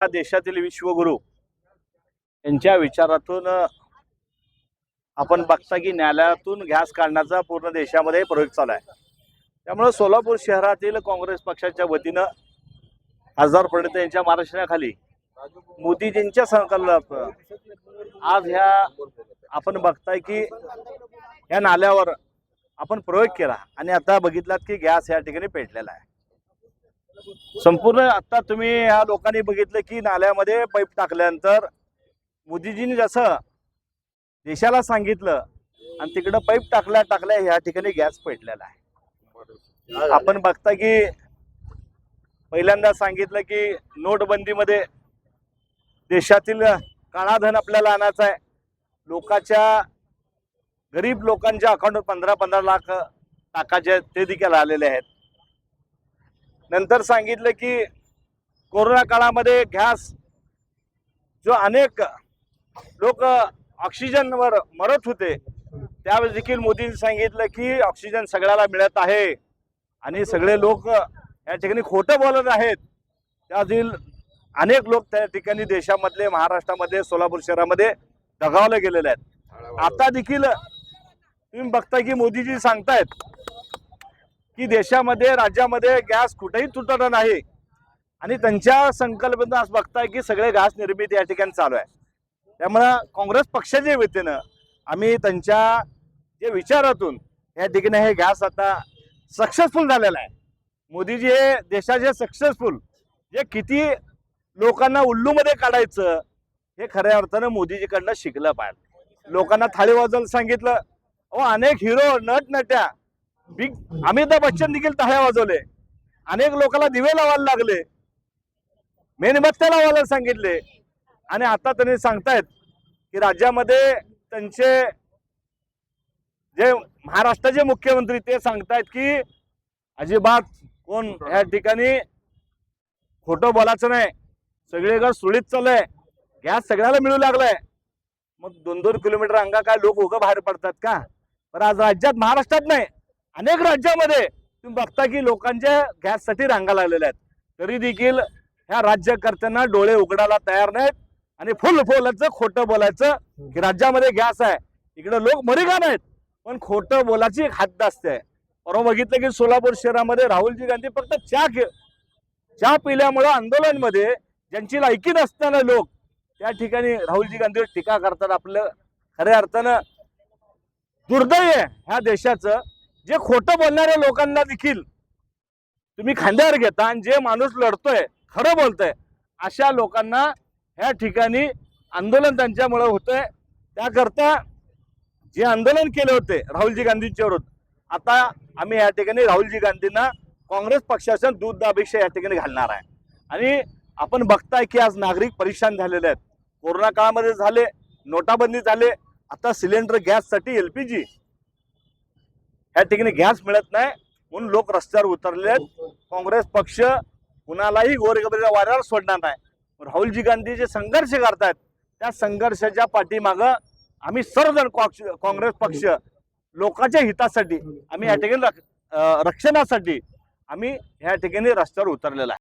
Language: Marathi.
देशातील विश्वगुरु यांच्या विचारातून आपण बघता की न्यायालयातून गॅस काढण्याचा पूर्ण देशामध्ये प्रयोग चालू आहे। त्यामुळे सोलापूर शहरातील काँग्रेस पक्षाच्या वतीनं खासदार पंडित यांच्या मार्गदर्शनाखाली मोदीजींच्या संकल्प आज ह्या आपण बघताय की या नाल्यावर आपण प्रयोग केला आणि आता बघितलात की गॅस या ठिकाणी पेटलेला आहे। संपूर्ण आता तुम्ही या लोकांनी बघितलं की नाल्यामध्ये पाईप टाकल्यानंतर मोदीजींनी जसं देशाला सांगितलं आणि तिकडं पाईप टाकल्या या ठिकाणी गॅस पेटलेला आहे। आपण बघता की पहिल्यांदा सांगितलं की नोटबंदीमध्ये देशातील काळा धन आपल्याला आणायचं आहे। लोकांच्या गरीब लोकांच्या अकाउंटवर 15-15 लाख टाकायचे ते देखील आलेले आहेत। नंतर सांगितलं की कोरोना काळामध्ये गॅस जो अनेक लोक ऑक्सिजनवर मरत होते त्यावेळेस देखील मोदींनी सांगितलं की ऑक्सिजन सगळ्याला मिळत आहे आणि सगळे लोक या ठिकाणी खोटं बोलत आहेत। त्यातील अनेक लोक त्या ठिकाणी देशामधले महाराष्ट्रामध्ये सोलापूर शहरामध्ये दगावले गेलेले आहेत। आता देखील तुम्ही बघता की मोदीजी सांगतायत की देशामध्ये राज्यामध्ये गॅस कुठेही तुटत नाही आणि त्यांच्या संकल्पना बघताय की सगळे गॅस निर्मिती या ठिकाणी चालू आहे। त्यामुळे काँग्रेस पक्षाच्या वतीनं आम्ही त्यांच्या जे विचारातून या ठिकाणी हे गॅस आता सक्सेसफुल झालेला आहे। मोदीजी हे देशाचे सक्सेसफुल जे किती लोकांना उल्लूमध्ये काढायचं हे खऱ्या अर्थानं मोदीजीकडनं शिकलं पाहिजे। लोकांना थाळी वाजवायला सांगितलं। अनेक हिरो नटनट्या अमिताभ बच्चन देखील टाळ्या वाजवले। अनेक लोकांना दिवे लावायला लागले, मेणबत्त्या लावायला सांगितले आणि आता त्यांनी सांगतायत की राज्यामध्ये त्यांचे जे महाराष्ट्राचे मुख्यमंत्री ते सांगतायत की अजिबात कोण या ठिकाणी खोटं बोलायचं नाही, सगळीकडे सुळीत चाललंय, गॅस सगळ्याला मिळू लागलाय। मग 2-2 किलोमीटर अंगा काय लोक उगं बाहेर पडतात का? पण आज राज्यात महाराष्ट्रात नाही अनेक राज्यामध्ये तुम्ही बघता की लोकांच्या गॅससाठी रांगा लागलेल्या आहेत, तरी देखील ह्या राज्यकर्त्यांना डोळे उघडायला तयार नाहीत आणि फुल बोलायचं खोटं बोलायचं की राज्यामध्ये गॅस आहे, इकडे लोक मरीगा नाहीत, पण खोटं बोलायची एक हद्द असते। परवा बघितलं की सोलापूर शहरामध्ये राहुलजी गांधी फक्त चहा पिल्यामुळे आंदोलनमध्ये ज्यांची लायकी नसताना लोक त्या ठिकाणी राहुलजी गांधीवर टीका करतात। आपलं खऱ्या अर्थानं दुर्दैव आहे ह्या देशाचं, जे खोटं बोलणाऱ्या लोकांना देखील तुम्ही खांद्यावर घेता आणि जे माणूस लढतोय खरं बोलतोय अशा लोकांना ह्या ठिकाणी आंदोलन त्यांच्यामुळे होतंय। त्याकरता जे आंदोलन केले होते राहुलजी गांधींच्या विरोधात, आता आम्ही या ठिकाणी राहुलजी गांधींना काँग्रेस पक्षाच्या दूध अपेक्षा या ठिकाणी घालणार आहे। आणि आपण बघताय की आज नागरिक परेशान झालेले आहेत। कोरोना काळामध्ये झाले, नोटाबंदी झाले, आता सिलेंडर गॅससाठी LPG या ठिकाणी गॅस मिळत नाही म्हणून लोक रस्त्यावर उतरले आहेत। काँग्रेस पक्ष कुणालाही गोरगरिबाच्या वाऱ्यावर सोडणार नाही। राहुलजी गांधी जे संघर्ष करतायत त्या संघर्षाच्या पाठीमागं आम्ही सर्वजण काँग्रेस पक्ष लोकांच्या हितासाठी आम्ही या ठिकाणी रक्षणासाठी आम्ही या ठिकाणी रस्त्यावर उतरलेला आहे।